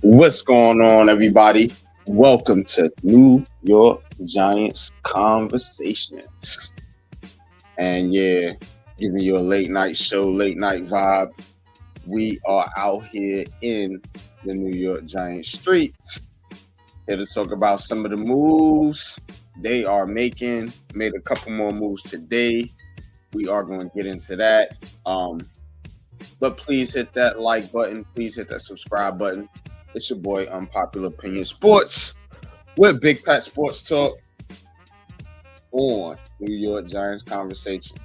What's going on, everybody? Welcome to New York Giants Conversations. And yeah, giving you a late night show, late night vibe. We are out here in the New York Giants streets here to talk about some of the moves they are making. Made a couple more moves today. We are going to get into that. But please hit that like button. Please hit that subscribe button. It's your boy, Unpopular Opinion Sports, with Big Pat Sports Talk on New York Giants Conversation.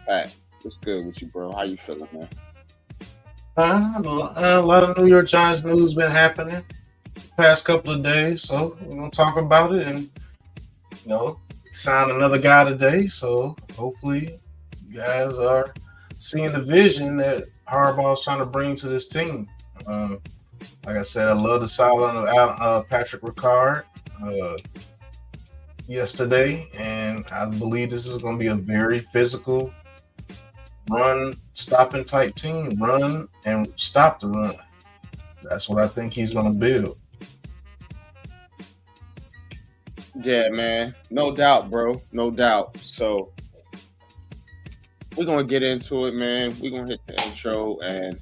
Pat, what's good with you, bro? How you feeling, man? A lot of New York Giants news been happening the past couple of days, so we're gonna talk about it and sign another guy today. So hopefully, you guys are seeing the vision that Harbaugh's trying to bring to this team. Like I said, I love the silent of Patrick Ricard yesterday, and I believe this is going to be a very physical run stopping type team. Run and stop the run. That's what I think he's going to build. Yeah, man. No doubt, bro. No doubt. So we're going to get into it, man. We're going to hit the intro, and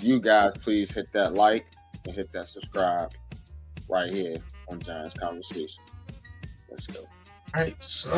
you guys please hit that like and hit that subscribe right here on Giants Conversation. Let's go. All right, so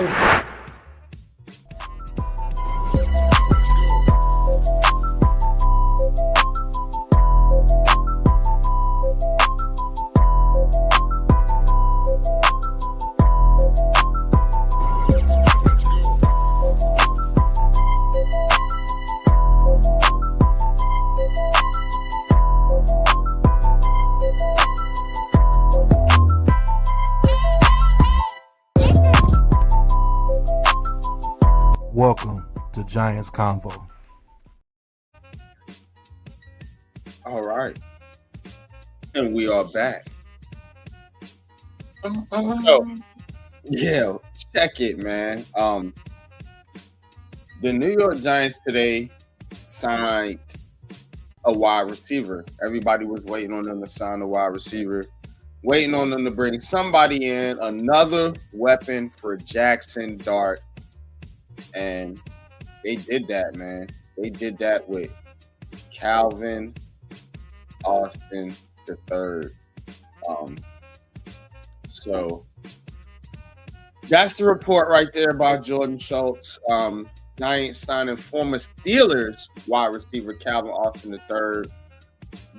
welcome to Giants CONVO. All right. And we are back. So, yeah, check it, man. The New York Giants today signed a wide receiver. Everybody was waiting on them to sign a wide receiver, waiting on them to bring somebody in, another weapon for Jackson Dart. And they did that, man. They did that with Calvin Austin III. So that's the report right there by Jordan Schultz. Giants signing former Steelers wide receiver Calvin Austin III.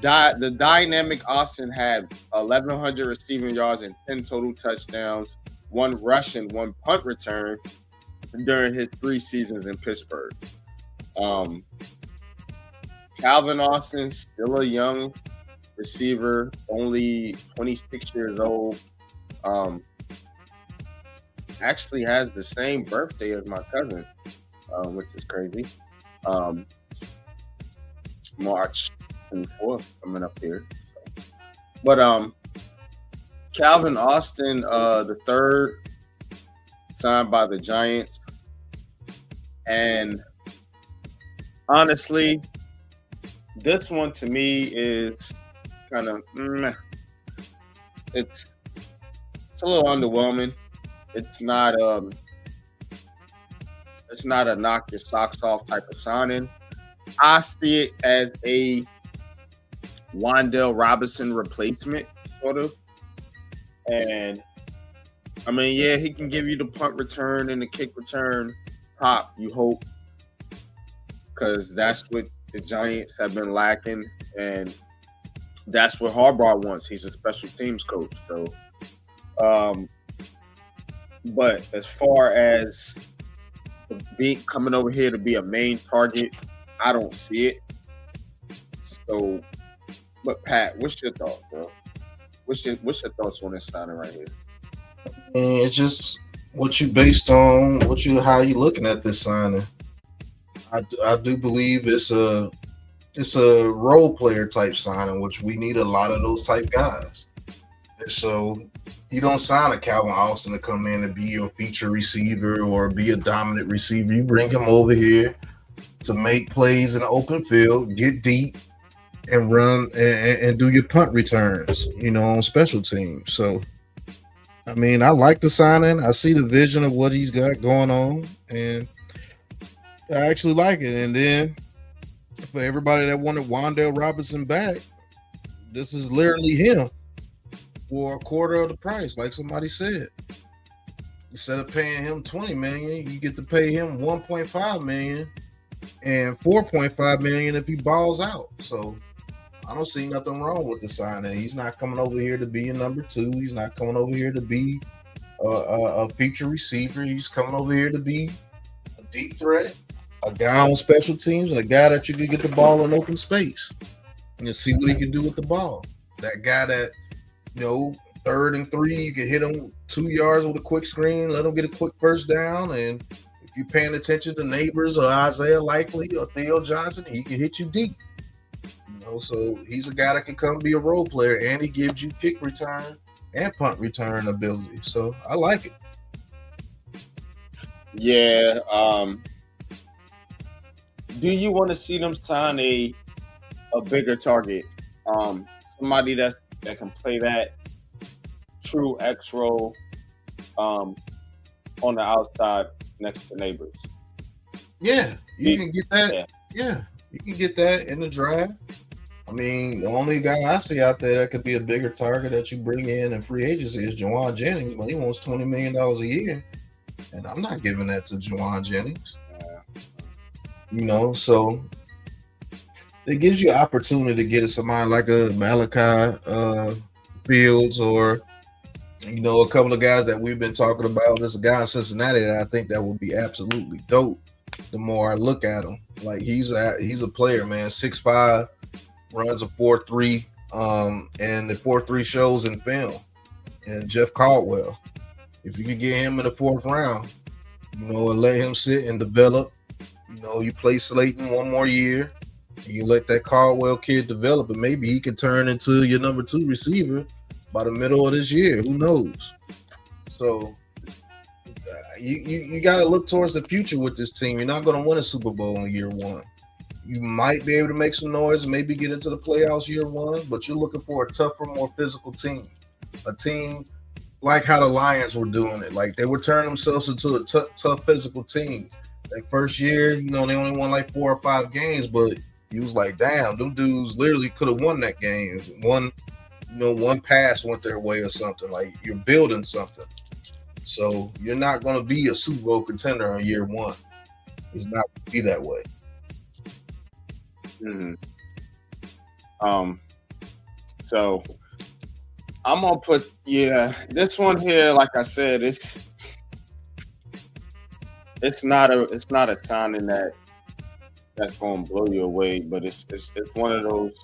The dynamic Austin had 1,100 receiving yards and 10 total touchdowns, 1 rushing, 1 punt return during his 3 seasons in Pittsburgh. Calvin Austin, still a young receiver, only 26 years old. Actually has the same birthday as my cousin, which is crazy. March 24th coming up here. So. But Calvin Austin, the third, signed by the Giants. And honestly, this one to me is kind of it's a little underwhelming. It's not a knock your socks off type of signing. I see it as a Wan'Dale Robinson replacement, sort of. And I mean, yeah, he can give you the punt return and the kick return pop, you hope, because that's what the Giants have been lacking, and that's what Harbaugh wants. He's a special teams coach. So, but as far as coming over here to be a main target, I don't see it. So, but Pat, what's your thought, bro? What's your thoughts on this signing right here? And it's just what you based on how you looking at this signing. I do believe it's a role player type signing, which we need a lot of those type guys. And so you don't sign a Calvin Austin to come in and be your feature receiver or be a dominant receiver. You bring him over here to make plays in the open field, get deep, and run and do your punt returns, on special teams. So, I mean, I like the signing. I see the vision of what he's got going on, and I actually like it. And then for everybody that wanted Wandale Robinson back, this is literally him for a quarter of the price, like somebody said. Instead of paying him $20 million, you get to pay him $1.5 million and $4.5 million if he balls out. So I don't see nothing wrong with the signing. He's not coming over here to be a number two. He's not coming over here to be a feature receiver. He's coming over here to be a deep threat, a guy on special teams, and a guy that you can get the ball in open space and see what he can do with the ball. That guy that, 3rd and 3, you can hit him 2 yards with a quick screen, let him get a quick first down, and if you're paying attention to Neighbors or Isaiah Likely or Theo Johnson, he can hit you deep. So he's a guy that can come be a role player, and he gives you kick return and punt return ability. So I like it. Yeah. Do you want to see them sign a bigger target? Somebody that can play that true X role on the outside next to Neighbors. Yeah, you can get that. Yeah, you can get that in the draft. I mean, the only guy I see out there that could be a bigger target that you bring in free agency is Juwan Jennings, but he wants $20 million a year, and I'm not giving that to Juwan Jennings. So it gives you opportunity to get somebody like a Malachi Fields or a couple of guys that we've been talking about. There's a guy in Cincinnati that I think that would be absolutely dope. The more I look at him, like he's a player, man, 6'5", runs a 4.3, and the 4.3 shows in film. And Jeff Caldwell, if you can get him in the 4th round, and let him sit and develop. You play Slayton one more year, and you let that Caldwell kid develop, and maybe he can turn into your number 2 receiver by the middle of this year. Who knows? So you got to look towards the future with this team. You're not going to win a Super Bowl in year 1. You might be able to make some noise and maybe get into the playoffs year 1, but you're looking for a tougher, more physical team. A team like how the Lions were doing it. Like they were turning themselves into a tough physical team. That first year, they only won like 4 or 5 games, but he was like, damn, them dudes literally could have won that game. One pass went their way or something. Like you're building something. So you're not going to be a Super Bowl contender in year 1. It's not going to be that way. Mm-hmm. So I'm gonna put this one here. Like I said, it's not a signing that's gonna blow you away, but it's one of those,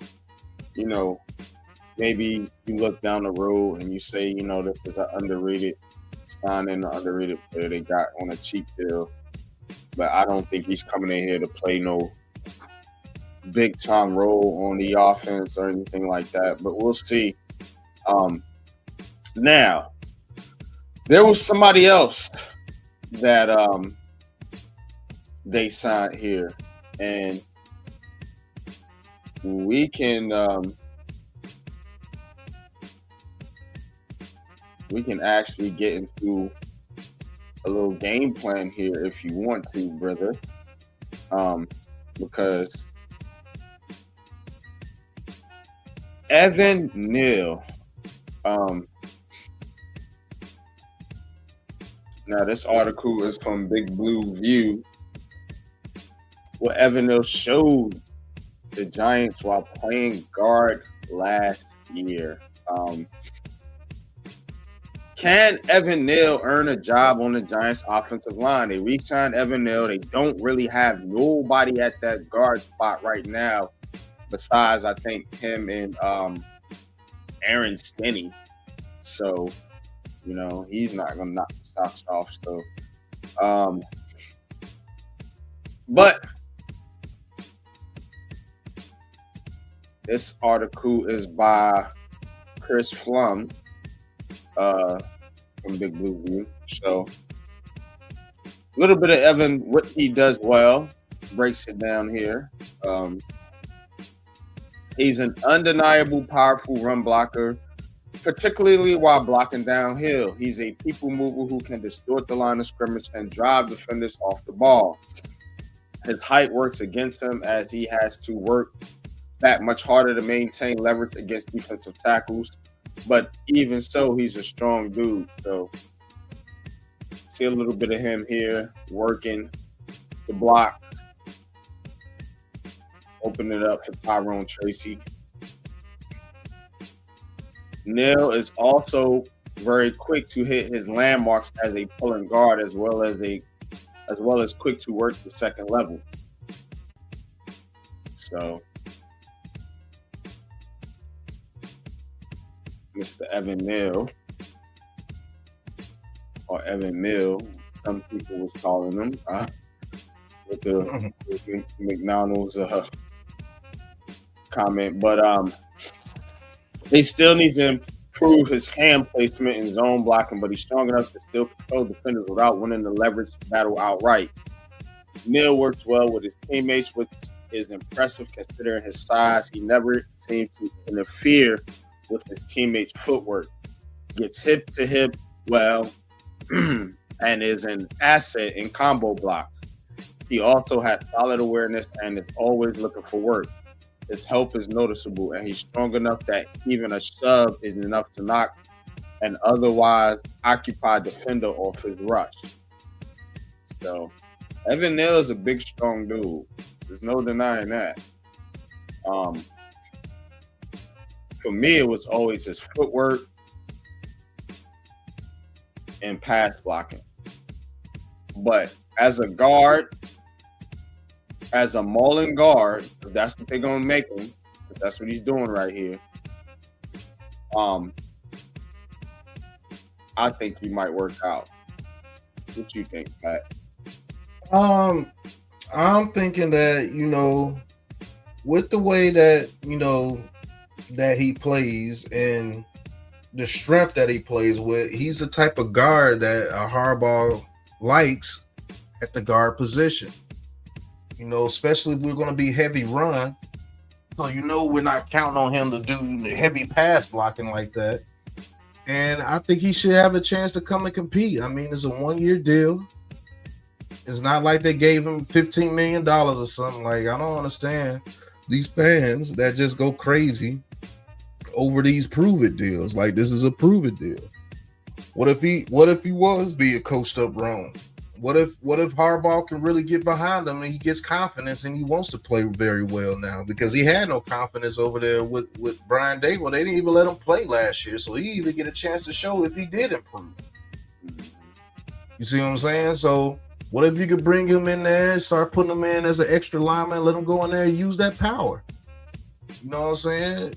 maybe you look down the road and you say, this is an underrated signing, an underrated player they got on a cheap deal, but I don't think he's coming in here to play no big time role on the offense or anything like that, but we'll see. Now there was somebody else that they signed here, and we can actually get into a little game plan here if you want to, brother, because Evan Neal. Now this article is from Big Blue View. What Evan Neal showed the Giants while playing guard last year. Can Evan Neal earn a job on the Giants offensive line? They re-signed Evan Neal. They don't really have nobody at that guard spot right now besides, I think, him and Aaron Stinney. So, he's not going to knock the socks off. So, but this article is by Chris Flum from Big Blue View. So, a little bit of Evan, what he does well, breaks it down here. He's an undeniable, powerful run blocker, particularly while blocking downhill. He's a people mover who can distort the line of scrimmage and drive defenders off the ball. His height works against him as he has to work back much harder to maintain leverage against defensive tackles. But even so, he's a strong dude. So see a little bit of him here working the block. Open it up for Tyrone Tracy. Neal is also very quick to hit his landmarks as a pulling guard, as well as quick to work the second level. So, Mr. Evan Neal, or Evan Mill, some people was calling him, with the McDonald's comment, but he still needs to improve his hand placement and zone blocking, but he's strong enough to still control defenders without winning the leverage battle outright. Neal works well with his teammates, which is impressive considering his size. He never seems to interfere with his teammates' footwork, gets hip to hip well, and is an asset in combo blocks. He also has solid awareness and is always looking for work. His help is noticeable, and he's strong enough that even a shove is enough to knock an otherwise occupied defender off his rush. So, Evan Neal is a big, strong dude. There's no denying that. For me, it was always his footwork and pass blocking. But as a guard, as a mauling guard, if that's what they're gonna make him, if that's what he's doing right here, I think he might work out. What you think, Pat? I'm thinking that, with the way that, that he plays and the strength that he plays with, he's the type of guard that Harbaugh likes at the guard position. Especially if we're going to be heavy run. So, we're not counting on him to do heavy pass blocking like that. And I think he should have a chance to come and compete. I mean, it's a 1-year deal. It's not like they gave him $15 million or something. Like, I don't understand these fans that just go crazy over these prove-it deals. Like, this is a prove-it deal. What if he was being coached up wrong? What if Harbaugh can really get behind him and he gets confidence and he wants to play very well now? Because he had no confidence over there with Brian Dable. They didn't even let him play last year, so he even get a chance to show if he did improve. You see what I'm saying? So what if you could bring him in there and start putting him in as an extra lineman, let him go in there and use that power? You know what I'm saying?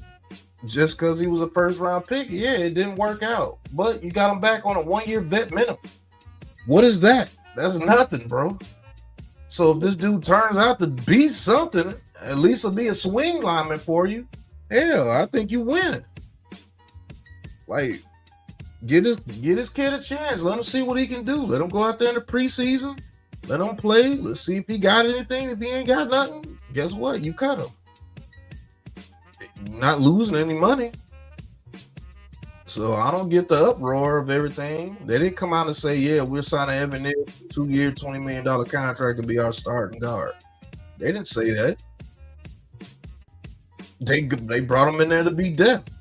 Just because he was a first-round pick, yeah, it didn't work out. But you got him back on a 1-year vet minimum. What is that? That's nothing, bro. So if this dude turns out to be something, at least it'll be a swing lineman for you. Hell, I think you win. Like, get this kid a chance. Let him see what he can do. Let him go out there in the preseason. Let him play. Let's see if he got anything. If he ain't got nothing, guess what? You cut him. You're not losing any money. So I don't get the uproar of everything. They didn't come out and say, yeah, we're signing Evan Neal 2-year, $20 million contract to be our starting guard. They didn't say that. They brought him in there to be depth.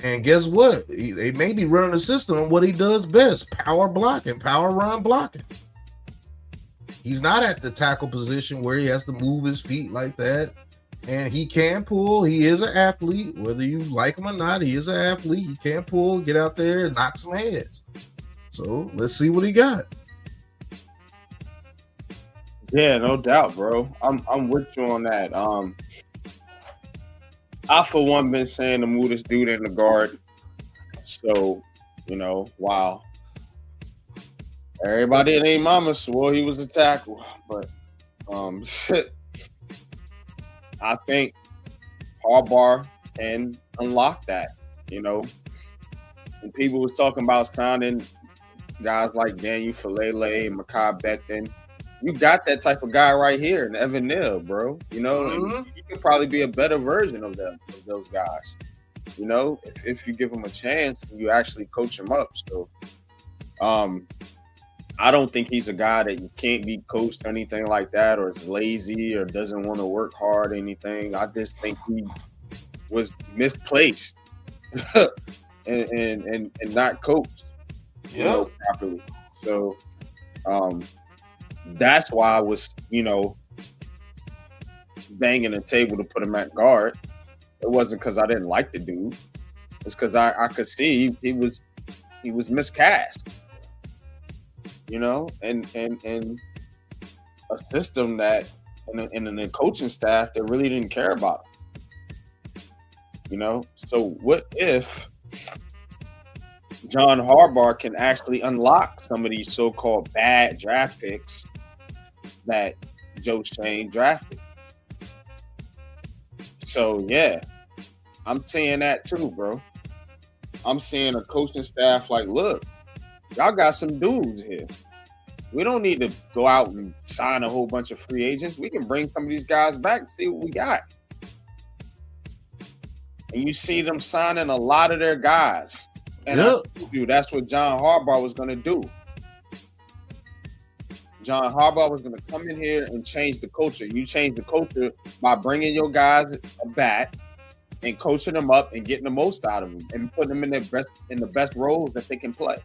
And guess what? They may be running the system on what he does best, power blocking, power run blocking. He's not at the tackle position where he has to move his feet like that. And he can pull. He is an athlete. Whether you like him or not, he is an athlete. He can pull, get out there, and knock some heads. So let's see what he got. Yeah, no doubt, bro. I'm with you on that. I, for one, been saying to move this dude in the guard. So, wow. Everybody in their mama swore he was a tackle. But I think Harbaugh can unlock that, And people was talking about signing guys like Daniel Falele, Mekhi Becton. You got that type of guy right here in Evan Neal, bro. And you could probably be a better version of those guys. You know, if you give them a chance and you actually coach them up. So, I don't think he's a guy that you can't be coached or anything like that, or is lazy or doesn't want to work hard or anything. I just think he was misplaced and not coached, you know, properly. So that's why I was, you know, banging the table to put him at guard. It wasn't because I didn't like the dude. It's because I could see he was miscast. You know, and a system that and a coaching staff that really didn't care about him. You know, so what if John Harbaugh can actually unlock some of these so-called bad draft picks that Joe Schoen drafted? So yeah, I'm seeing that too, bro. I'm seeing a coaching staff like, look, y'all got some dudes here. We don't need to go out and sign a whole bunch of free agents. We can bring some of these guys back and see what we got. And you see them signing a lot of their guys. And I told you that's what John Harbaugh was going to do. John Harbaugh was going to come in here and change the culture. You change the culture by bringing your guys back and coaching them up and getting the most out of them and putting them in the best roles that they can play.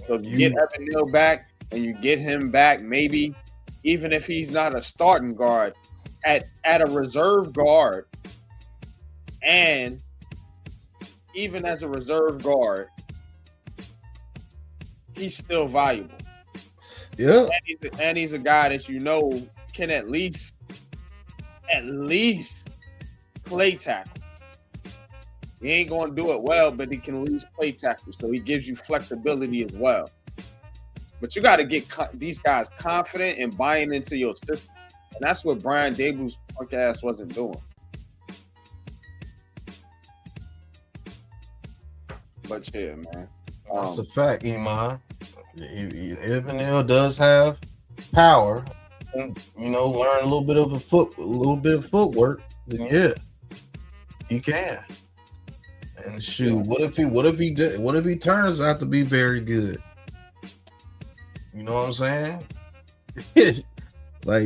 So you get Evan Neal back and you get him back, maybe even if he's not a starting guard, at a reserve guard, and even as a reserve guard, he's still valuable. Yeah. And he's a guy that you know can at least play tackle. He ain't going to do it well, but he can at least play tackle. So he gives you flexibility as well. But you got to get these guys confident and buying into your system. And that's what Brian Daboll's punk ass wasn't doing. But yeah, man. That's a fact, Iman. Evan Neal does have power, and you know, learn a little bit of footwork. Then yeah, he can. And shoot, what if he turns out to be very good? You know what I'm saying? Like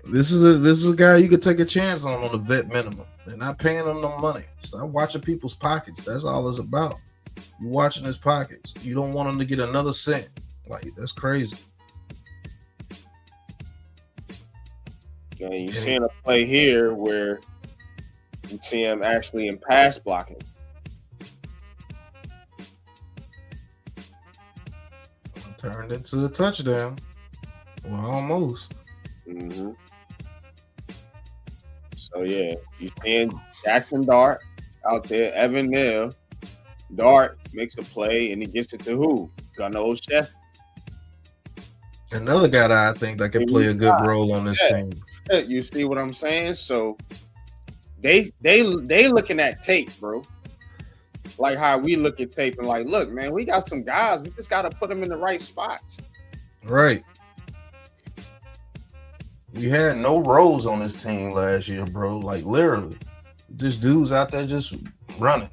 this is a guy you could take a chance on a vet minimum. They're not paying him no money. Stop watching people's pockets. That's all it's about. You watching his pockets. You don't want him to get another cent. Like that's crazy. Okay, you seeing a play here where you see him actually in pass blocking. Turned into a touchdown. Well, almost. Mm-hmm. So yeah, you seeing Jackson Dart out there, Evan Neal. Dart makes a play and he gets it to who? Gunnar O'Shea. Another guy that I think that can play a good role on this team. You see what I'm saying? So they looking at tape, bro. Like how we look at tape and like, look, man, we got some guys. We just got to put them in the right spots. Right. We had no roles on this team last year, bro. Like literally, just dudes out there just running.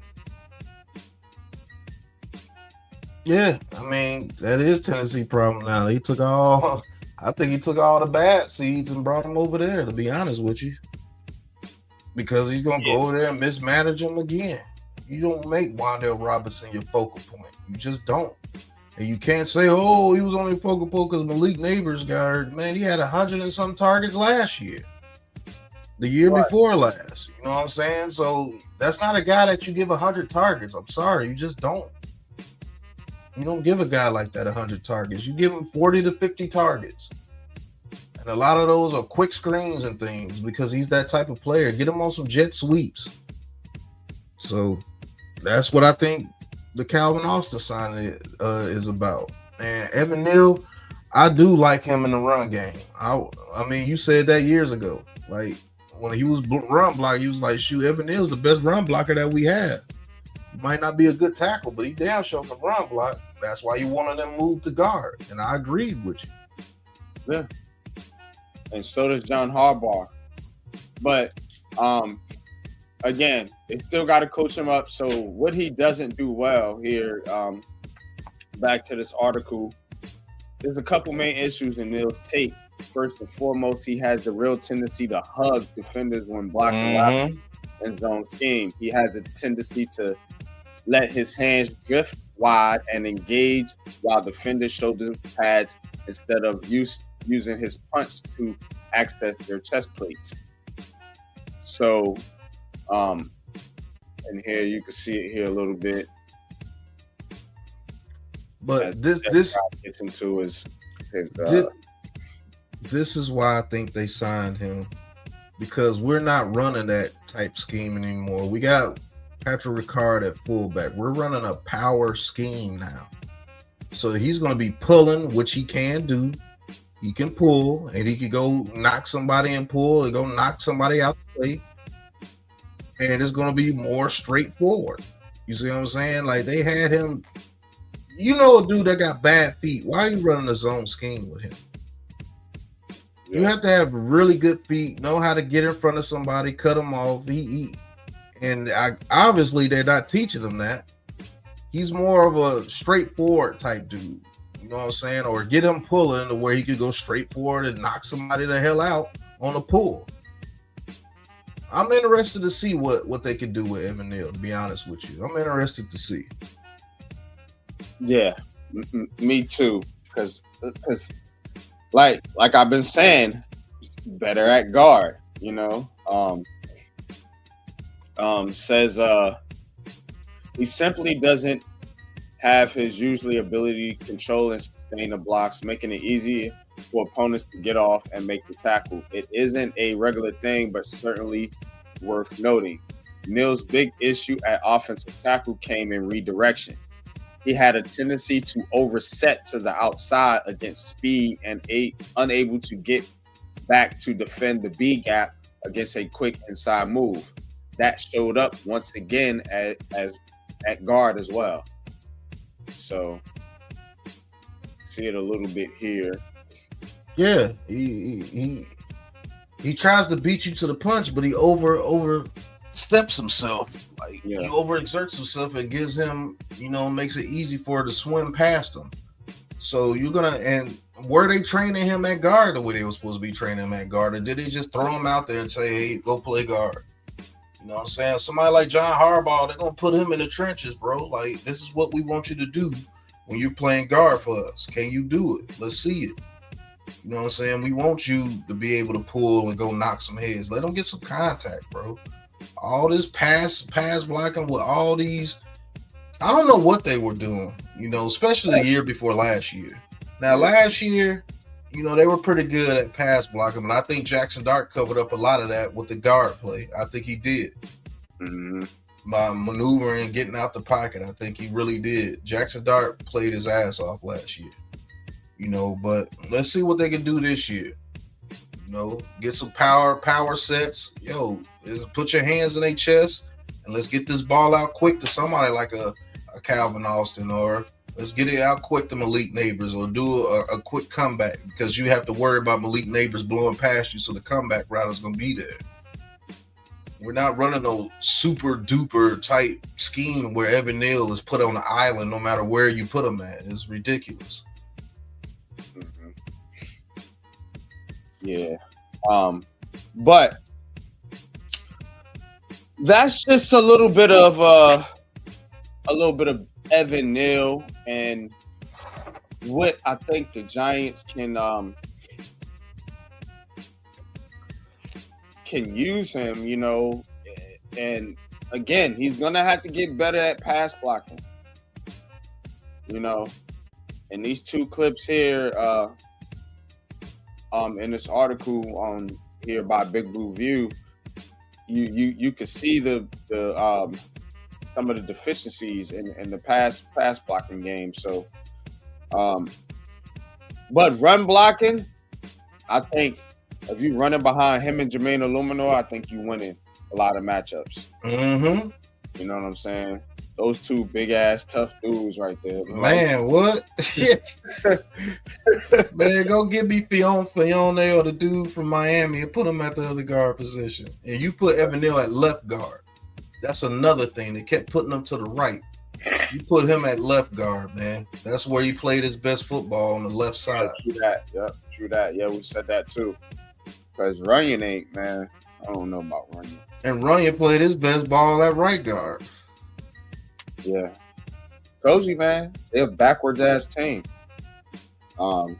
Yeah, I mean that is Tennessee problem now. I think he took all the bad seeds and brought them over there. To be honest with you, because he's gonna go over there and mismanage them again. You don't make Wan'Dale Robinson your focal point. You just don't. And you can't say, oh, he was only focal point because Malik Neighbors got hurt. Man, he had 100 and some targets last year. The year before last. You know what I'm saying? So that's not a guy that you give 100 targets. I'm sorry. You just don't. You don't give a guy like that 100 targets. You give him 40 to 50 targets. And a lot of those are quick screens and things because he's that type of player. Get him on some jet sweeps. So that's what I think the Calvin Austin signing is about. And Evan Neal, I do like him in the run game. I mean, you said that years ago. Like, when he was run block, he was like, shoot, Evan Neal's the best run blocker that we have. He might not be a good tackle, but he damn sure can run block. That's why you wanted him moved to guard. And I agreed with you. Yeah. and so does John Harbaugh. But again, they still got to coach him up. So what he doesn't do well here, back to this article, there's a couple main issues in Neal's tape. First and foremost, he has the real tendency to hug defenders when blocking left in zone scheme. He has a tendency to let his hands drift wide and engage while defenders shoulder pads instead of using his punch to access their chest plates. So, and here you can see it here a little bit. But this gets into his this is why I think they signed him, because we're not running that type scheme anymore. We got Patrick Ricard at fullback. We're running a power scheme now. So he's going to be pulling, which he can do. He can pull, and he can go knock somebody and pull and go knock somebody out the way. And it's going to be more straightforward. You see what I'm saying? Like, they had him, you know, a dude that got bad feet. Why are you running a zone scheme with him? You have to have really good feet, know how to get in front of somebody, cut them off, obviously they're not teaching him that. He's more of a straightforward type dude. You know what I'm saying? Or get him pulling to where he could go straight forward and knock somebody the hell out on a pull. I'm interested to see what they can do with Evan Neal, to be honest with you. I'm interested to see. Yeah, me too. Because like I've been saying, better at guard, you know. Says he simply doesn't have his usually ability to control and sustain the blocks, making it easy for opponents to get off and make the tackle. It isn't a regular thing, but certainly worth noting. Neal's big issue at offensive tackle came in redirection. He had a tendency to overset to the outside against speed and unable to get back to defend the B gap against a quick inside move. That showed up once again as at guard as well. So see it a little bit here. Yeah, he tries to beat you to the punch, but he oversteps himself. Like, he overexerts himself and gives him, makes it easy for it to swim past him. So and were they training him at guard the way they were supposed to be training him at guard? Or did they just throw him out there and say, hey, go play guard? You know what I'm saying? Somebody like John Harbaugh, they're going to put him in the trenches, bro. Like, this is what we want you to do when you're playing guard for us. Can you do it? Let's see it. You know what I'm saying? We want you to be able to pull and go knock some heads. Let them get some contact, bro. All this pass blocking with all these, I don't know what they were doing, especially the year before last year. Now, last year, they were pretty good at pass blocking, but I think Jackson Dart covered up a lot of that with the guard play. I think he did. Mm-hmm. By maneuvering and getting out the pocket, I think he really did. Jackson Dart played his ass off last year. But let's see what they can do this year. Get some power sets. Put your hands in their chest and let's get this ball out quick to somebody like a Calvin Austin, or let's get it out quick to Malik Neighbors, or do a quick comeback, because you have to worry about Malik Neighbors blowing past you, so the comeback route is going to be there. We're not running no super duper type scheme where Evan Neal is put on the island no matter where you put him at. It's ridiculous. Mm-hmm. Yeah. But that's just a little bit of Evan Neal and what I think the Giants can use him, and again, he's gonna have to get better at pass blocking. And these two clips here, in this article on here by Big Blue View, you could see the some of the deficiencies in the pass blocking game. So, but run blocking, I think if you running behind him and Jermaine Illuminor, I think you winning a lot of matchups. Mm-hmm. You know what I'm saying? Those two big ass tough dudes right there. Man, what? Man, go get me Fione or the dude from Miami and put him at the other guard position. And you put Evan Neal at left guard. That's another thing. They kept putting him to the right. You put him at left guard, man. That's where he played his best football on the left side. True that. Yep, true that. Yeah, we said that too. Because Runyon ain't, man. I don't know about Runyon. And Runyon played his best ball at right guard. Yeah. Told you, man. They're a backwards ass team. Like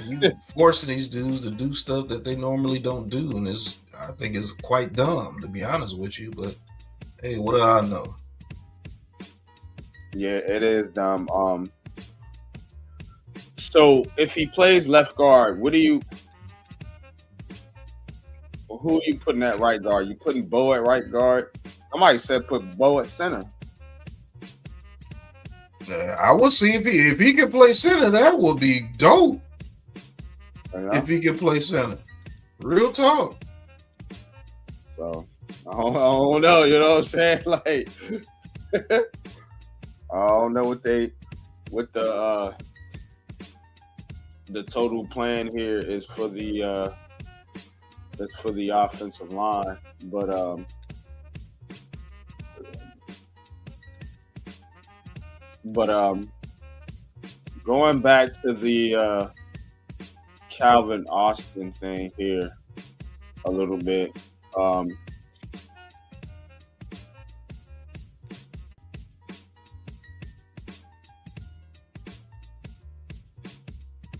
you forcing these dudes to do stuff that they normally don't do, and I think it's quite dumb, to be honest with you. But hey, what do I know? Yeah, it is dumb. So if he plays left guard, who are you putting at right guard? You putting Bo at right guard? Somebody said put Bo at center. I will see if he can play center. That would be dope. If he can play center, real talk. So I don't know. You know what I'm saying? Like I don't know what the total plan here is for the offensive line, but going back to the Calvin Austin thing here a little bit.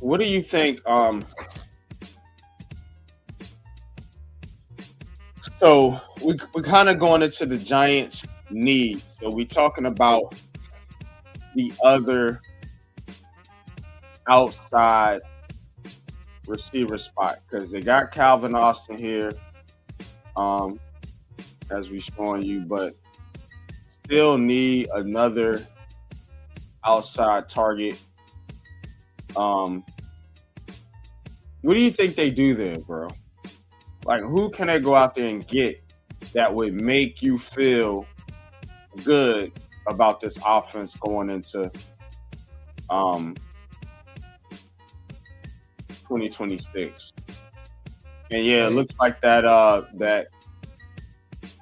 What do you think? So we're kind of going into the Giants' needs. So we're talking about the other outside receiver spot because they got Calvin Austin here, as we're showing you, but still need another outside target. What do you think they do there, bro? Like, who can they go out there and get that would make you feel good about this offense going into 2026? And yeah, it looks like that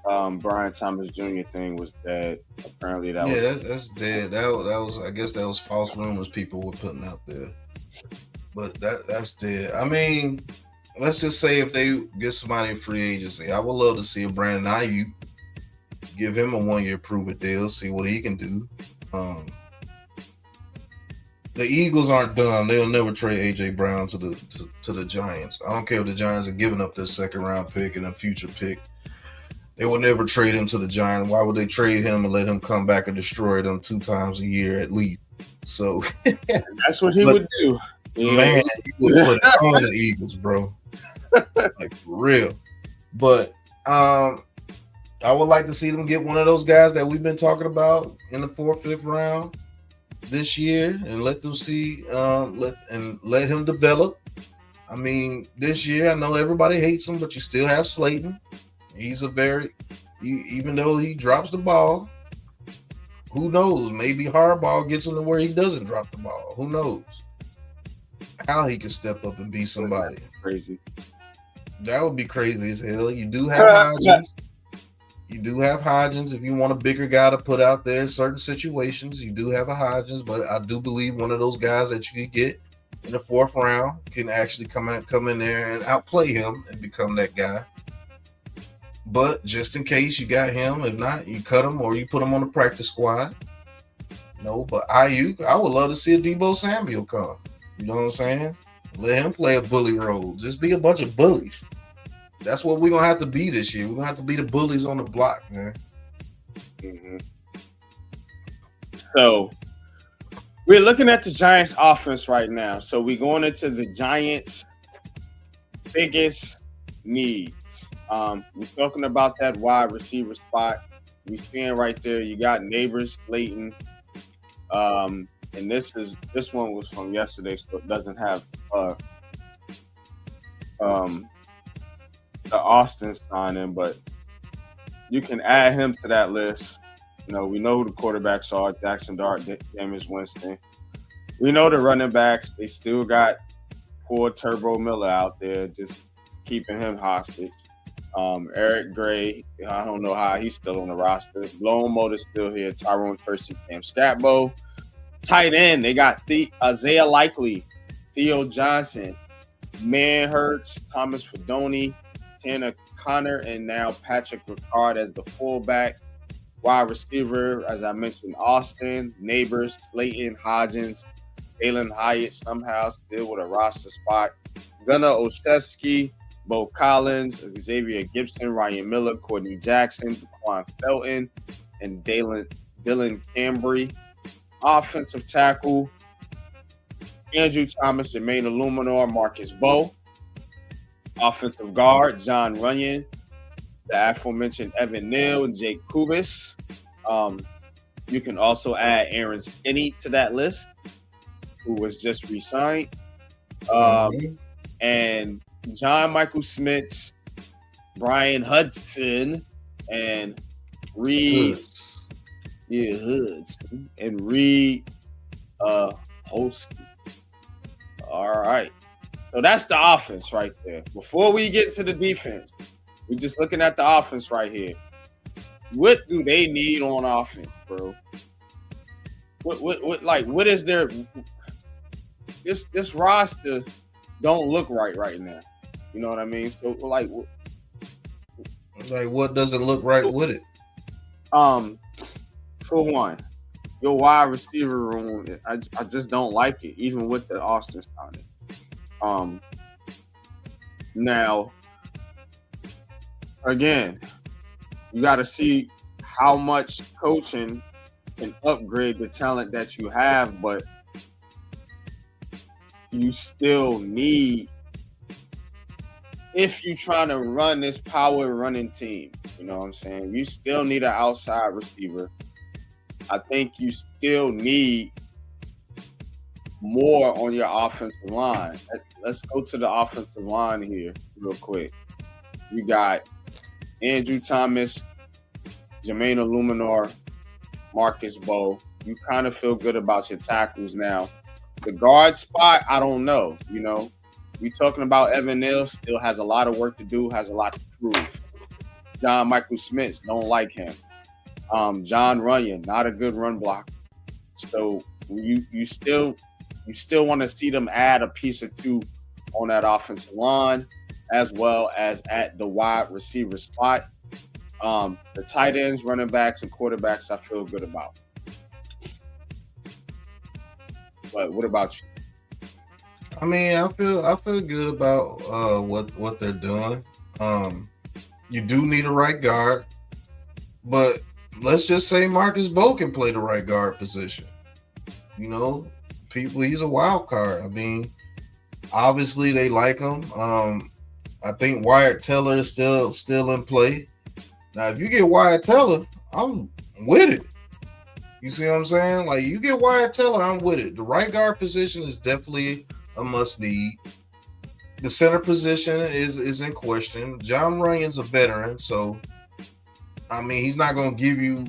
Brian Thomas Jr. thing was dead. Apparently that's dead. That was I guess that was false rumors people were putting out there. But that's dead. I mean, let's just say if they get somebody in free agency, I would love to see a Brandon Ayuk, give him a 1-year prove-it deal, see what he can do. The Eagles aren't done. They'll never trade AJ Brown to the Giants. I don't care if the Giants are giving up their second-round pick and a future pick. They will never trade him to the Giants. Why would they trade him and let him come back and destroy them 2 times a year at least? So that's what he would do. Man, he would put it on the Eagles, bro. Like, for real. But I would like to see them get one of those guys that we've been talking about in the 4th, 5th round this year and let them see, let him develop. I mean, this year, I know everybody hates him, but you still have Slayton. He's even though he drops the ball, who knows? Maybe Harbaugh gets him to where he doesn't drop the ball. Who knows? How he can step up and be somebody. Crazy. That would be crazy as hell. You do have Hodgins. You do have Hodgins. If you want a bigger guy to put out there in certain situations, you do have a Hodgins. But I do believe one of those guys that you could get in the 4th round can actually come in there and outplay him and become that guy. But just in case you got him, if not, you cut him or you put him on the practice squad. No, but Ayuk, I would love to see a Deebo Samuel come. You know what I'm saying? Let him play a bully role. Just be a bunch of bullies. That's what we're going to have to be this year. We're going to have to be the bullies on the block, man. Mm-hmm. So, we're looking at the Giants' offense right now. So, we're going into the Giants' biggest needs. We're talking about that wide receiver spot. We're seeing right there, you got Neighbors, Slayton. And this one was from yesterday, so it doesn't have the Austin signing, but you can add him to that list. We know who the quarterbacks are: Jackson Dart, Jameis Winston. We know the running backs. They still got poor Turbo Miller out there, just keeping him hostage. Eric Gray, I don't know how he's still on the roster. Blown Motor's still here. Tyrone Percy, Cam Scatbo. Tight end, they got Isaiah Likely, Theo Johnson, Man Hurts, Thomas Fedoni, Tanner Connor, and now Patrick Ricard as the fullback. Wide receiver, as I mentioned, Austin, Neighbors, Slayton, Hodgins, Jalen Hyatt somehow still with a roster spot. Gunnar Olszewski, Bo Collins, Xavier Gibson, Ryan Miller, Courtney Jackson, Daquan Felton, and Dylan Cambry. Offensive tackle, Andrew Thomas, Jermaine Illuminor, Marcus Bowe. Offensive guard, John Runyon, the aforementioned Evan Neal, and Jake Kubis. You can also add Aaron Stinney to that list, who was just re-signed. And John Michael Smith, Brian Hudson, and Reed Hudson, and Reed Holsky. All right. So that's the offense right there. Before we get to the defense, we're just looking at the offense right here. What do they need on offense, bro? What is their this roster don't look right now. You know what I mean? So like what doesn't look right with it? For one, your wide receiver room, I just don't like it, even with the Austin signing. Now, again, you got to see how much coaching can upgrade the talent that you have, but you still need, if you're trying to run this power running team, you know what I'm saying? You still need an outside receiver. I think you still need more on your offensive line. Let's go to the offensive line here real quick. You got Andrew Thomas, Jermaine Illuminor, Marcus Bowe. You kind of feel good about your tackles now. The guard spot, I don't know. We talking about Evan Neal, still has a lot of work to do, has a lot to prove. John Michael Smith, don't like him. John Runyon, not a good run block. So you still want to see them add a piece or two on that offensive line, as well as at the wide receiver spot. The tight ends, running backs, and quarterbacks, I feel good about. But what about you? I mean, I feel good about what they're doing. You do need a right guard, but let's just say Marcus Bowe can play the right guard position. He's a wild card. I mean, obviously they like him. I think Wyatt Teller is still in play. Now, if you get Wyatt Teller, I'm with it. You see what I'm saying? Like, you get Wyatt Teller, I'm with it. The right guard position is definitely a must need. The center position is in question. John Runyon's a veteran, so I mean, he's not going to give you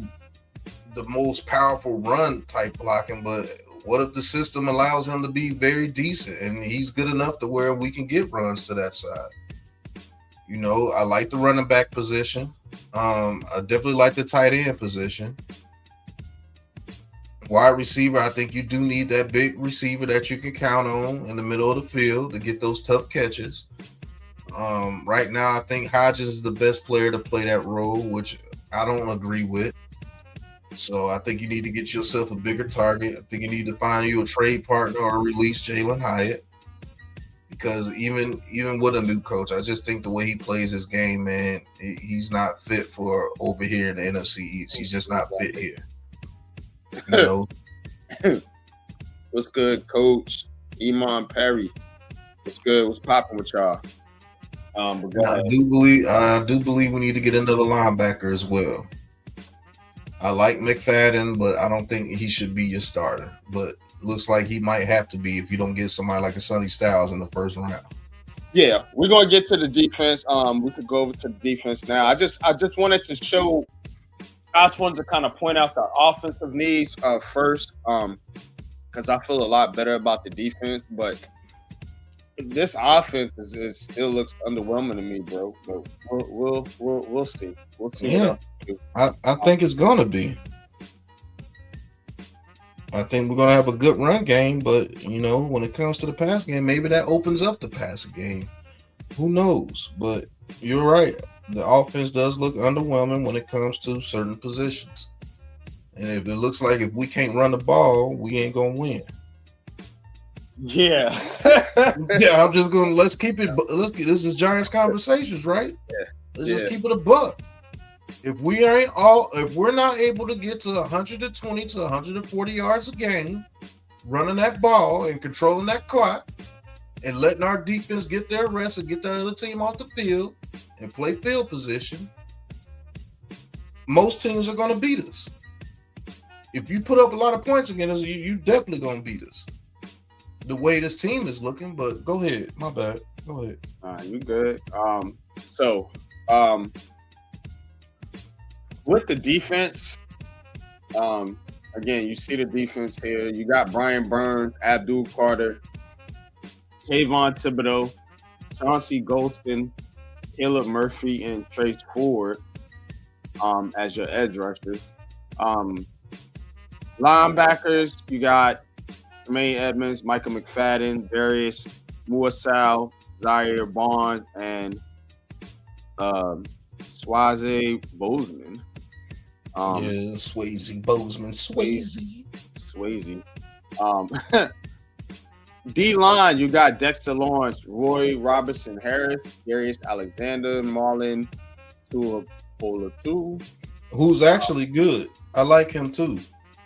the most powerful run type blocking, but what if the system allows him to be very decent and he's good enough to where we can get runs to that side? I like the running back position. I definitely like the tight end position. Wide receiver, I think you do need that big receiver that you can count on in the middle of the field to get those tough catches. Right now, I think Hodges is the best player to play that role, which I don't agree with. So I think you need to get yourself a bigger target. I think you need to find you a trade partner or release Jalen Hyatt. Because even with a new coach, I just think the way he plays his game, man, he's not fit for over here in the NFC East. He's just not fit here. What's good, Coach? Iman Perry. What's good? What's popping with y'all? I do believe we need to get another linebacker as well. I like McFadden, but I don't think he should be your starter. But looks like he might have to be if you don't get somebody like a Sonny Styles in the first round. Yeah, we're gonna get to the defense. We could go over to the defense now. I just wanted to show I just wanted to kind of point out the offensive needs first, because I feel a lot better about the defense. But this offense is still looks underwhelming to me, bro. But we'll see. We'll see. Yeah. What else. I think it's gonna be. I think we're gonna have a good run game, but when it comes to the pass game, maybe that opens up the passing game. Who knows? But you're right. The offense does look underwhelming when it comes to certain positions. And if it looks like if we can't run the ball, we ain't gonna win. Yeah. Yeah, I'm just gonna let's keep it. This is Giants conversations, right? Yeah. Let's just keep it a buck. If we're not able to get to 120 to 140 yards a game, running that ball and controlling that clock, and letting our defense get their rest and get that other team off the field and play field position, most teams are going to beat us. If you put up a lot of points against us, you definitely going to beat us. The way this team is looking, but go ahead. My bad. Go ahead. You good. With the defense, again, you see the defense here. You got Brian Burns, Abdul Carter, Kayvon Thibodeau, Chauncey Golston, Caleb Murphy, and Trace Ford as your edge rushers. Linebackers, you got Tremaine Edmunds, Michael McFadden, Darius Muasau, Zaire Barnes, and Swaze Bozeman. Swayze Bozeman. Swayze. D-line, you got Dexter Lawrence, Roy Robertson Harris, Darius Alexander, Marlon Tuapolatu. Who's actually good. I like him too.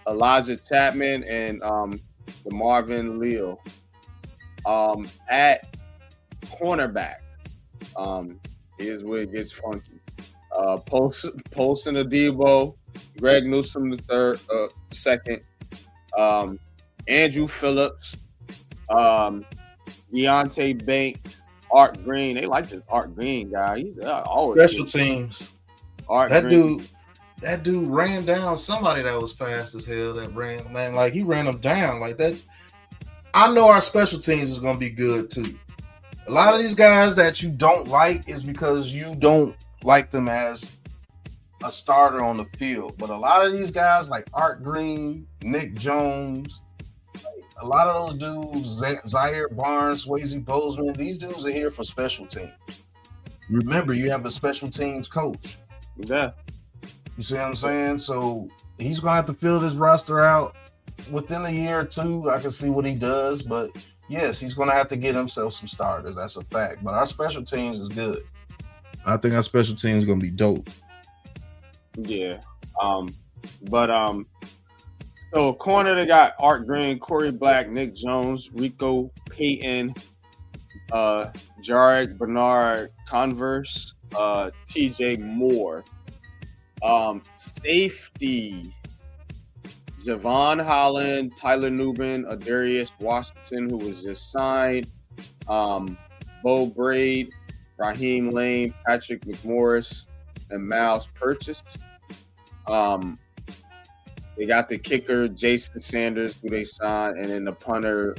Elijah Chapman and DeMarvin Leal. At cornerback, here's where it gets funky. Polson Adebo, Greg Newsome the second, Andrew Phillips, Deontay Banks, Art Green. They like this Art Green guy. He's always special teams. Art that Green. That dude ran down somebody that was fast as hell. That ran, man, like he ran them down like that. I know our special teams is gonna be good too. A lot of these guys that you don't like is because you don't like them as a starter on the field. But a lot of these guys like Art Green, Nick Jones, a lot of those dudes, Zaire Barnes, Swayze Bozeman, these dudes are here for special teams. Remember, you have a special teams coach. Yeah. You see what I'm saying? So he's going to have to fill this roster out within a year or two. I can see what he does. But, yes, he's going to have to get himself some starters. That's a fact. But our special teams is good. I think our special teams is going to be dope. Yeah. So corner, they got Art Green, Corey Black, Nick Jones, Rico Payton, Jarek Bernard Converse, TJ Moore. Safety, Javon Holland, Tyler Nubin, Adarius Washington, who was just signed, Bo Braid, Raheem Lane, Patrick McMorris, and Miles Purchase. They got the kicker, Jason Sanders, who they signed, and then the punter,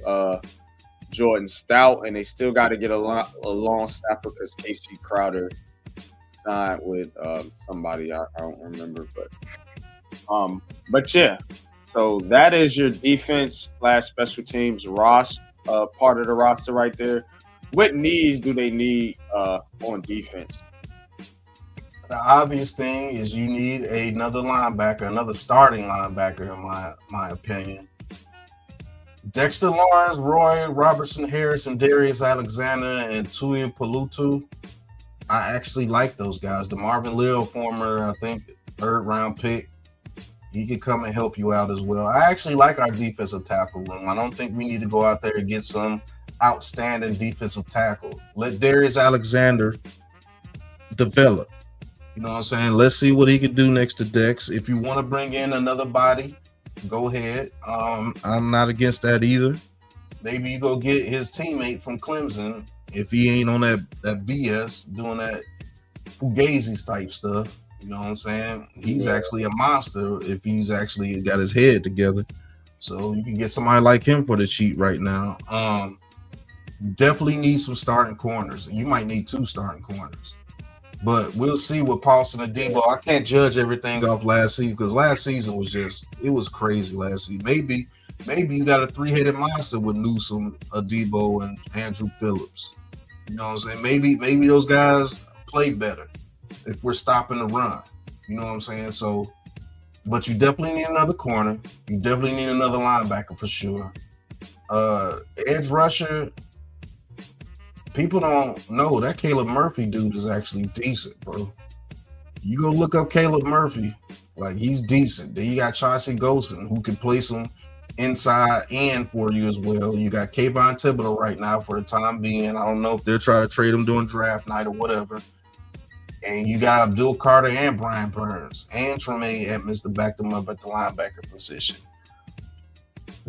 Jordan Stout, and they still got to get a long snapper because Casey Crowder signed with somebody I don't remember, but yeah. So that is your defense / special teams part of the roster right there. What needs do they need on defense? The obvious thing is you need another linebacker, another starting linebacker, in my opinion. Dexter Lawrence, Roy Robertson Harris, and Darius Alexander and Tuapolatu. I actually like those guys. DeMarvin Leal, former, I think, 3rd round pick. He could come and help you out as well. I actually like our defensive tackle room. I don't think we need to go out there and get some outstanding defensive tackle. Let Darius Alexander develop. You know what I'm saying? Let's see what he can do next to Dex. If you want to bring in another body, go ahead. I'm not against that either. Maybe you go get his teammate from Clemson if he ain't on that BS doing that Fugazi type stuff. You know what I'm saying? He's actually a monster if he's actually got his head together. So you can get somebody like him for the cheap right now. Definitely need some starting corners. You might need 2 starting corners. But we'll see with Paulson and Debo. I can't judge everything off last season because last season was crazy last season. Maybe you got a 3-headed monster with Newsome, Debo, and Andrew Phillips. You know what I'm saying? Maybe those guys play better if we're stopping the run. You know what I'm saying? So, but you definitely need another corner. You definitely need another linebacker for sure. Edge rusher. People don't know that Caleb Murphy dude is actually decent, bro. You go look up Caleb Murphy, like he's decent. Then you got Chauncey Golson who can play some inside and for you as well. You got Kayvon Thibodeau right now for the time being. I don't know if they're trying to trade him during draft night or whatever. And you got Abdul Carter and Brian Burns and Tremaine Edmunds to back them up at the linebacker position.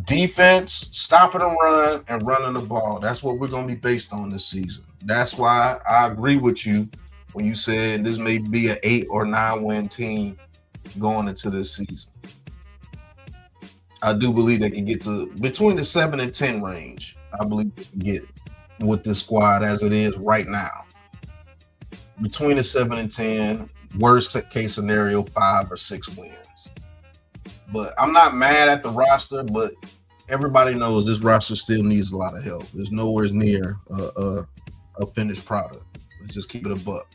Defense, stopping the run and running the ball. That's what we're going to be based on this season. That's why I agree with you when you said this may be an 8 or 9 win team going into this season. I do believe they can get to between the 7 and 10 range. I believe they can get with this squad as it is right now. Between the 7 and 10, worst case scenario, 5 or 6 wins. But I'm not mad at the roster, but everybody knows this roster still needs a lot of help. There's nowhere near a finished product. Let's just keep it a buck.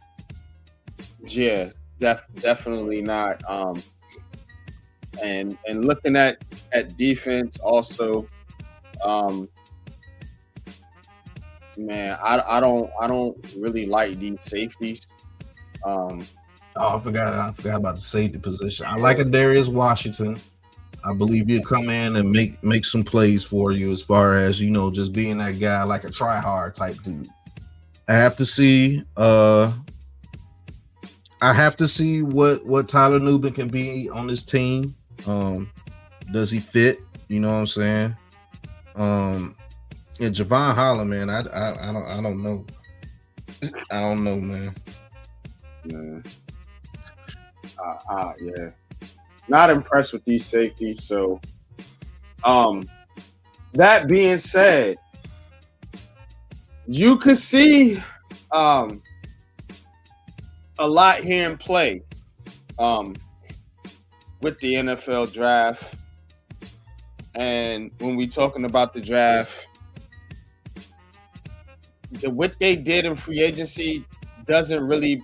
Yeah, definitely not. And looking at defense also, man, I don't really like these safeties. I forgot about the safety position. I like a Darius Washington. I believe he'll come in and make some plays for you as far as, you know, just being that guy, like a try-hard type dude. I have to see what Tyler Nubin can be on this team. Does he fit? You know what I'm saying? And Javon Holland, man, I don't know. I don't know, man. Yeah, not impressed with these safeties. So, that being said, you could see a lot here in play with the NFL draft. And when we talking about the draft, what they did in free agency doesn't really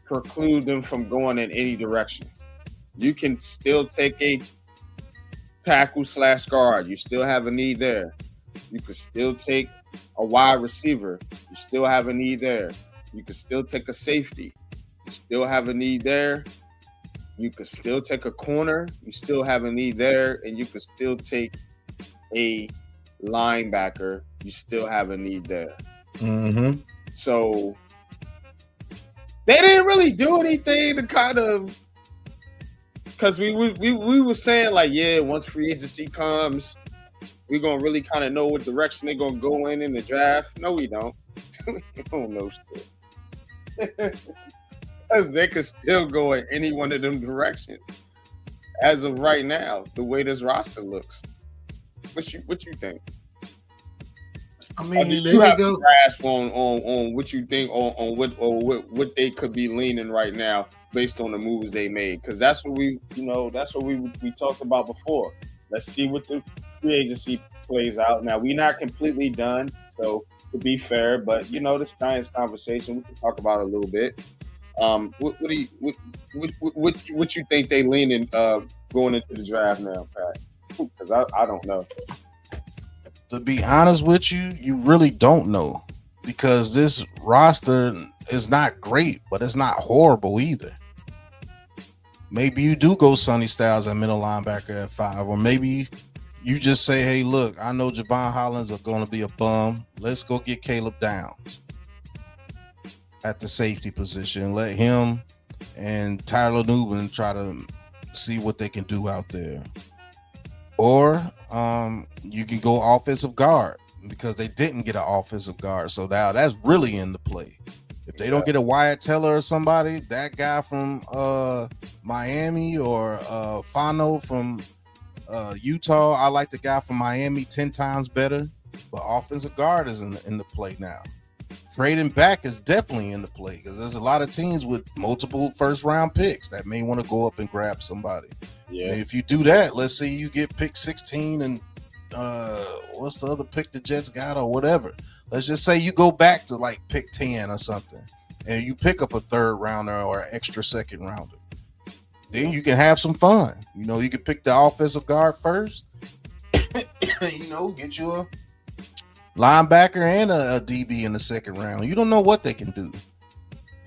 preclude them from going in any direction. You can still take a tackle/guard. You still have a need there. You could still take a wide receiver. You still have a need there. You could still take a safety. You still have a need there. You could still take a corner. You still have a need there. And you could still take a linebacker. You still have a need there. Mm-hmm. So they didn't really do anything to kind of, because we were saying like, yeah, once free agency comes, we're gonna really kind of know what direction they're gonna go in the draft. No, we don't. We don't know shit. Because they could still go in any one of them directions. As of right now, the way this roster looks. What you think? I mean, you have a grasp on what you think on what they could be leaning right now based on the moves they made, because that's what we talked about before. Let's see what the free agency plays out. Now we're not completely done, so to be fair, but this Giants conversation we can talk about it a little bit. What you think they leaning going into the draft now, Pat? Because I don't know. To be honest with you, you really don't know, because this roster is not great, but it's not horrible either. Maybe you do go Sonny Styles at middle linebacker at 5, or maybe you just say, hey, look, I know Javon Hollins are going to be a bum. Let's go get Caleb Downs at the safety position. Let him and Tyler Nubin try to see what they can do out there. Or you can go offensive guard, because they didn't get an offensive guard. So now that's really in the play. If they don't get a Wyatt Teller or somebody, that guy from Miami or Fano from Utah, I like the guy from Miami 10 times better. But offensive guard is in the play now. Trading back is definitely in the play because there's a lot of teams with multiple first round picks that may want to go up and grab somebody. Yeah. And if you do that, let's say you get pick 16 and what's the other pick the Jets got or whatever. Let's just say you go back to like pick 10 or something and you pick up a third rounder or an extra second rounder. Then you can have some fun. You know, you can pick the offensive guard first. You know, get you a linebacker and a DB in the second round. You don't know what they can do.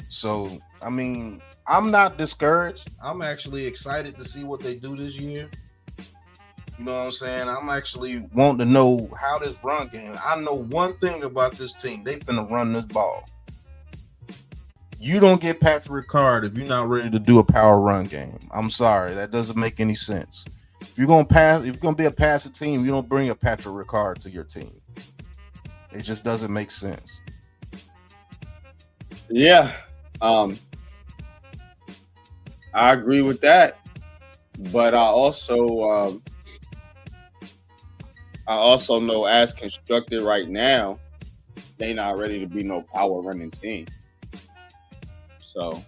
So, I mean, I'm not discouraged. I'm actually excited to see what they do this year. You know what I'm saying? I'm actually wanting to know how this run game. I know one thing about this team. They finna run this ball. You don't get Patrick Ricard if you're not ready to do a power run game. I'm sorry. That doesn't make any sense. If you're gonna be a passing team, you don't bring a Patrick Ricard to your team. It just doesn't make sense. Yeah. I agree with that. But I also know as constructed right now, they not ready to be no power running team. So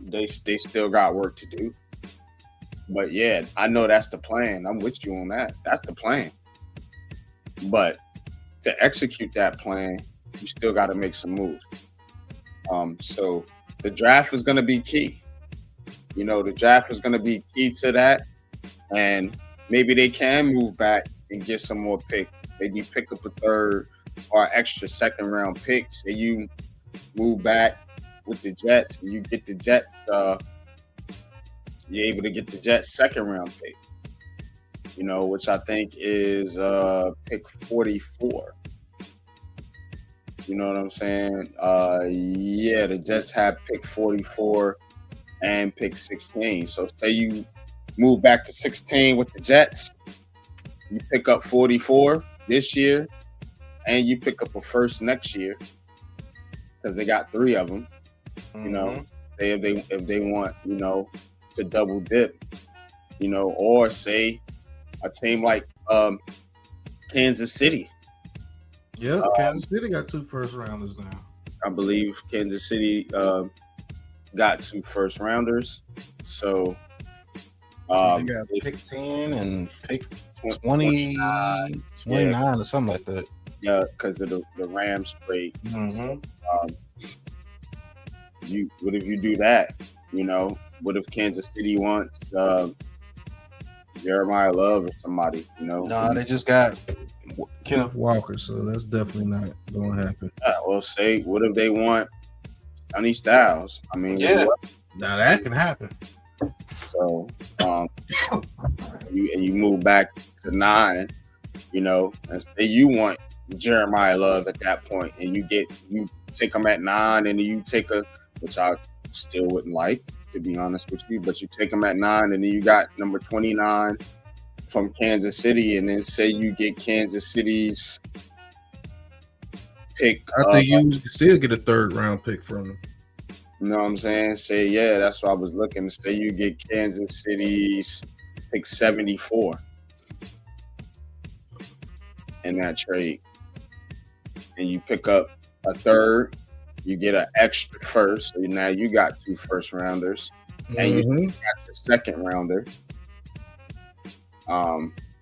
they still got work to do. But yeah, I know that's the plan. I'm with you on that. That's the plan. But to execute that plan, you still got to make some moves. So the draft is going to be key. You know, the draft is going to be key to that. And maybe they can move back and get some more picks. Maybe pick up a third or extra second round pick. Say you move back with the Jets and you get the Jets, you're able to get the Jets second round pick. You know, which I think is pick 44. You know what I'm saying? Yeah, the Jets have pick 44 and pick 16. So say you move back to 16 with the Jets, you pick up 44 this year, and you pick up a first next year because they got 3 of them. You know, say if they want, you know, to double dip, you know, or say a team like Kansas City. Yeah, Kansas City got 2 first rounders now. I believe Kansas City got 2 first rounders. So they got pick 10 and pick 20, 29 or something like that. Yeah, because of the Rams trade. What if you do that? You know, what if Kansas City wants Jeremiah Love or somebody? You know, no, they just got Kenneth Walker, so that's definitely not going to happen. Yeah, well, say what if they want Sonny Styles? I mean, yeah, now that can happen. So, you move back to 9, you know, and say you want Jeremiah Love at that point, and you take him at 9, and then you take which I still wouldn't like, to be honest with you, but you take him at 9, and then you got number 29 from Kansas City, and then say you get Kansas City's pick. I think you still get a third round pick from them. You know what I'm saying? Say, yeah, that's what I was looking. Say you get Kansas City's pick 74 in that trade, and you pick up a third, you get an extra first, so now you got 2 first rounders, and you got the second rounder.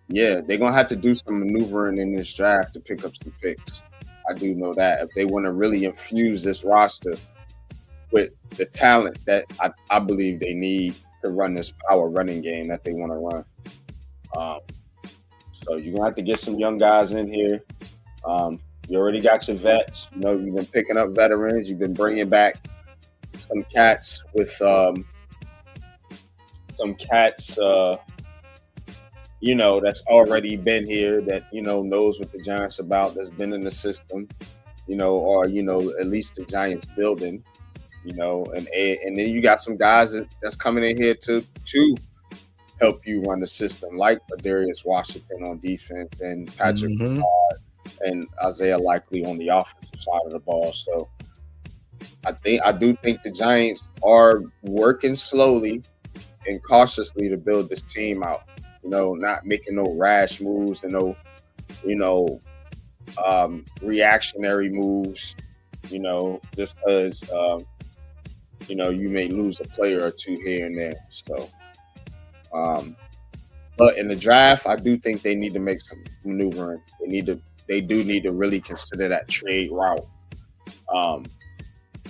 Yeah, they're gonna have to do some maneuvering in this draft to pick up some picks. I do know that if they want to really infuse this roster with the talent that I believe they need to run this power running game that they want to run. So you're gonna have to get some young guys in here. You already got your vets. You know, you've been picking up veterans. You've been bringing back some cats with you know, that's already been here, that, you know, knows what the Giants about, that's been in the system, you know, or, you know, at least the Giants building, you know, and then you got some guys that's coming in here to help you run the system, like Darius Washington on defense and Patrick and Isaiah Likely on the offensive side of the ball. So I do think the Giants are working slowly and cautiously to build this team out. Not making no rash moves and no, reactionary moves. Just because you may lose a player or two here and there. So, but in the draft, I do think they need to make some maneuvering. They do need to really consider that trade route.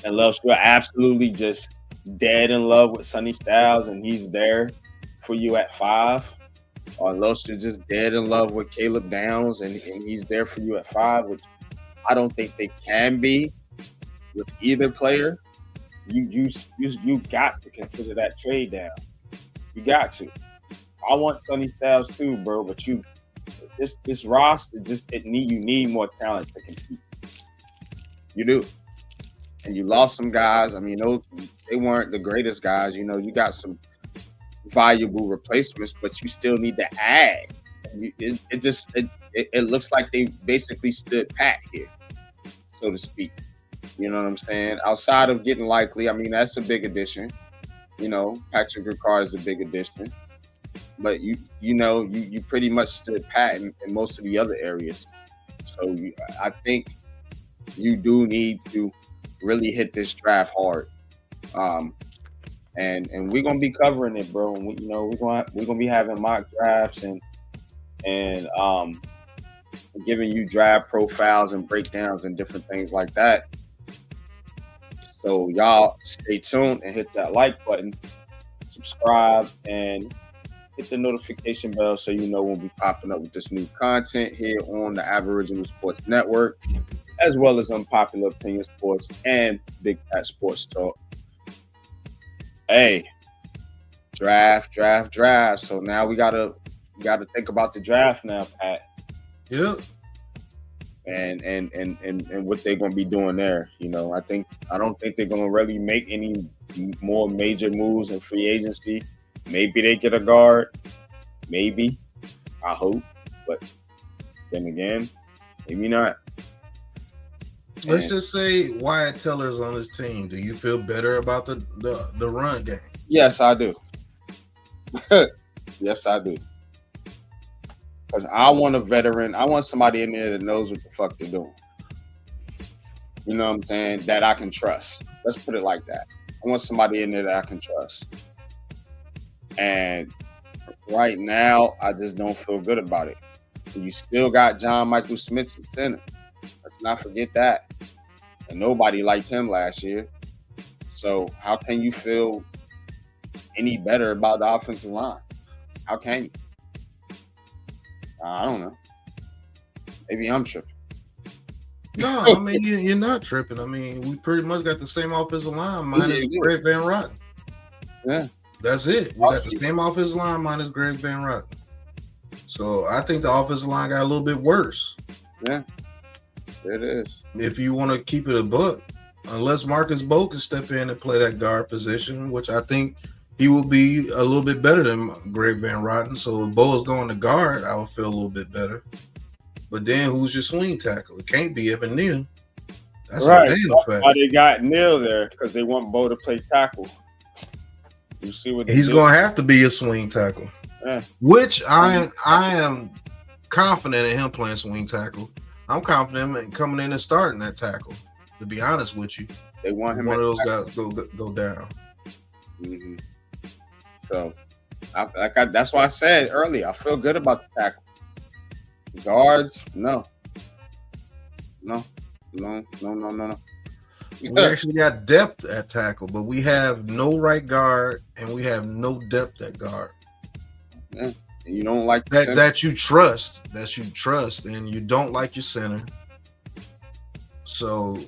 Unless you're absolutely just dead in love with Sonny Styles and he's there for you at 5, or unless you're just dead in love with Caleb Downs and he's there for you at 5, which I don't think they can be with either player. You got to consider that trade down. You got to. I want Sonny Styles too, bro, but this roster you need more talent to compete. You do. And you lost some guys. I mean, they weren't the greatest guys. You got some valuable replacements, but you still need to add. It looks like they basically stood pat here, so to speak. You know what I'm saying? Outside of getting Likely, I mean, that's a big addition. Patrick Ricard is a big addition. But you pretty much stood pat in most of the other areas. So I think you do need to really hit this draft hard. And we're gonna be covering it, bro. And we're gonna be having mock drafts and giving you draft profiles and breakdowns and different things like that. So y'all stay tuned and hit that like button, subscribe, and hit the notification bell so you know when we popping up with this new content here on the Aboriginal Sports Network, as well as Unpopular Opinion Sports and Big Pat Sports Talk. Hey, draft. So now we gotta think about the draft now, Pat. Yep. And what they're gonna be doing there. I don't think they're gonna really make any more major moves in free agency. Maybe they get a guard. Maybe. I hope. But then again, maybe not. Let's just say Wyatt Teller's on his team. Do you feel better about the run game? Yes, I do. Yes, I do. Because I want a veteran. I want somebody in there that knows what the fuck they're doing. You know what I'm saying? That I can trust. Let's put it like that. I want somebody in there that I can trust. And right now, I just don't feel good about it. You still got John Michael Smith at center. Let's not forget that. And nobody liked him last year. So how can you feel any better about the offensive line? How can you? I don't know. Maybe I'm tripping. No, I mean, you're not tripping. I mean, we pretty much got the same offensive line minus Greg Van Roten. Yeah. That's it. We got the same offensive line minus Greg Van Roten. So I think the offensive line got a little bit worse. Yeah. It is. If you want to keep it a buck, unless Marcus Bo can step in and play that guard position, which I think he will be a little bit better than Greg Van Roten. So if Bo is going to guard, I would feel a little bit better. But then who's your swing tackle? It can't be Evan Neal. That's right. A damn That's fact. why they got Neal there, because they want Bo to play tackle. You see what he's going to have to be a swing tackle. Yeah. Which I am confident in him playing swing tackle. I'm confident in coming in and starting that tackle. To be honest with you, they want him. One of those guys go down. Mm-hmm. So, that's why I said earlier. I feel good about the tackle. Guards, no. We actually got depth at tackle, but we have no right guard and we have no depth at guard. Yeah. And you don't like that you trust, and you don't like your center. So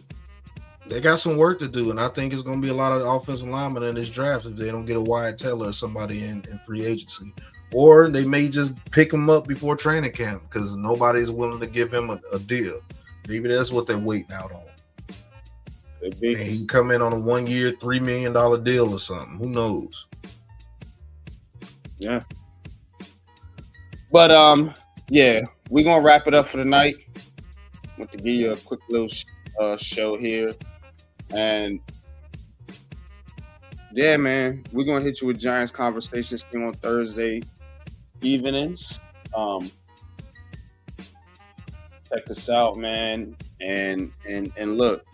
they got some work to do, and I think it's going to be a lot of offensive linemen in this draft if they don't get a Wyatt Teller or somebody in free agency. Or they may just pick him up before training camp because nobody's willing to give him a deal. Maybe that's what they're waiting out on. And he come in on a 1 year, $3 million deal or something. Who knows? Yeah. But yeah, we're gonna wrap it up for the night. Want to give you a quick little show here. And yeah, man, we're gonna hit you with Giants conversations here on Thursday evenings. Check us out, man, and look,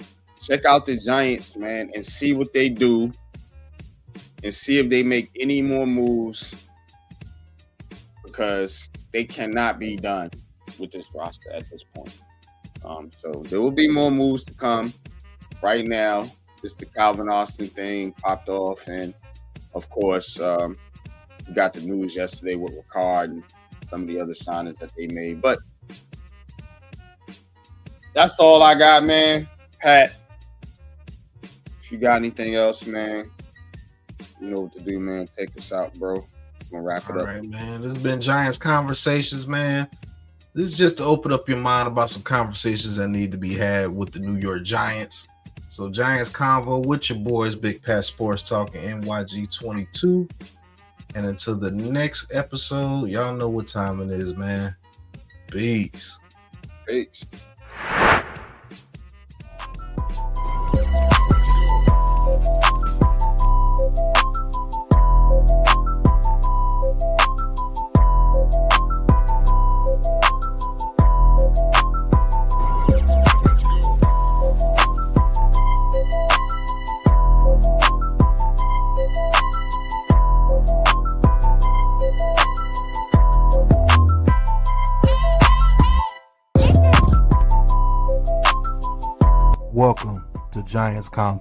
check out the Giants, man, and see what they do, and see if they make any more moves, because they cannot be done with this roster at this point. So there will be more moves to come. Right now, just the Calvin Austin thing popped off, and of course, we got the news yesterday with Ricard and some of the other signings that they made. But that's all I got, man. Pat, if you got anything else, man, you know what to do, man. Take us out, bro. I'm gonna wrap it up. All right, man. This has been Giants Conversations, man. This is just to open up your mind about some conversations that need to be had with the New York Giants. So Giants Convo with your boys, Big Pat Sports Talking NYG22. And until the next episode, y'all know what time it is, man. Peace. Peace. Welcome to Giants Convo.